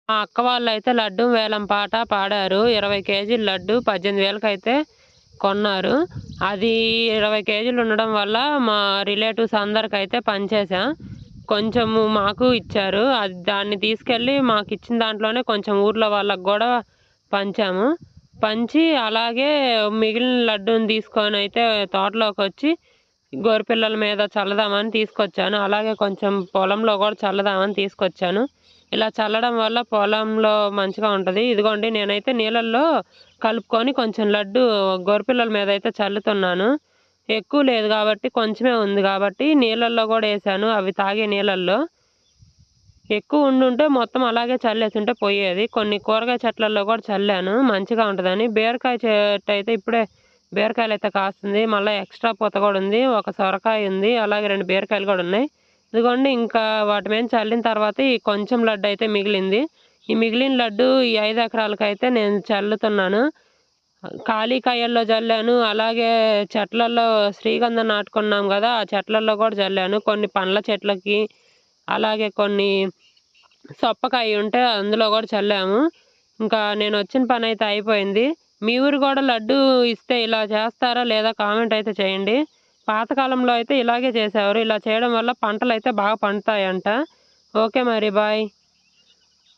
మా అక్క వాళ్ళైతే లడ్డూ వేలం పాట పాడారు. 20 కేజీల లడ్డు 18,000కైతే కొన్నారు. అది 20 కేజీలు ఉండడం వల్ల మా రిలేటివ్స్ అందరికైతే పంచేసాం. కొంచెము మాకు ఇచ్చారు. దాన్ని తీసుకెళ్ళి మాకిచ్చిన దాంట్లోనే కొంచెం ఊర్లో వాళ్ళకి గూడా పంచాము. పంచి అలాగే మిగిలిన లడ్డూని తీసుకొనైతే తోటలోకొచ్చి గొర్రెపిల్లల మీద చల్లదామని తీసుకొచ్చాను. అలాగే కొంచెం పొలంలో గూడా చల్లదామని తీసుకొచ్చాను. ఇలా చల్లడం వల్ల పొలంలో మంచిగా ఉంటది. ఇదిగోండి నేనైతే నీళ్ళల్లో కలుపుకొని కొంచెం లడ్డు గొర్రెపిల్లల మీదైతే చల్లుతున్నాను. ఎక్కువ లేదు గాబట్టి కొంచెమే ఉంది గాబట్టి నీళ్ళల్లో గూడా యేసాను అవి తాగే నీళ్ళల్లో. ఎక్కువ ఉండుంటే మొత్తం అలాగే చల్లేసుంటే పోయేది. కొన్ని కూరగాయ చెట్లల్లో గూడా చల్లాను మంచిగా ఉంటదని. బీరకాయ చెట్టయితే ఇప్పుడే బీరకాయలైతే కాస్తుంది. మళ్ళా ఎక్స్‌ట్రా పూత గూడా ఉంది. ఒక సొరకాయ ఉంది. అలాగే 2 బీరకాయలు గూడా ఉన్నాయి. ఇదిగోండి ఇంకా వాటి మీద చల్లిన తర్వాత ఈ కొంచెం లడ్డయితే మిగిలింది. ఈ మిగిలిన లడ్డు ఈ 5 ఎకరాలకైతే నేను చల్లుతున్నాను. ఖాళీ కాయల్లో జల్లాను. అలాగే చెట్లల్లో శ్రీగంధం నాటుకున్నాం గదా! ఆ చెట్లల్లో గూడా జల్లాను. కొన్ని పండ్ల చెట్లకి, అలాగే కొన్ని సొప్పకాయ ఉంటే అందులో గూడా చల్లాము. ఇంకా నేనొచ్చిన పనైతే అయిపోయింది. మీ ఊరు గూడా లడ్డూ ఇస్తే ఇలా చేస్తారా లేదా కామెంట్ అయితే చేయండి. పాతకాలంలో అయితే ఇలాగే చేసేవారు. ఇలా చేయడం వల్ల పంటలైతే బాగా పండుతాయంట. ఓకే మరి బాయ్.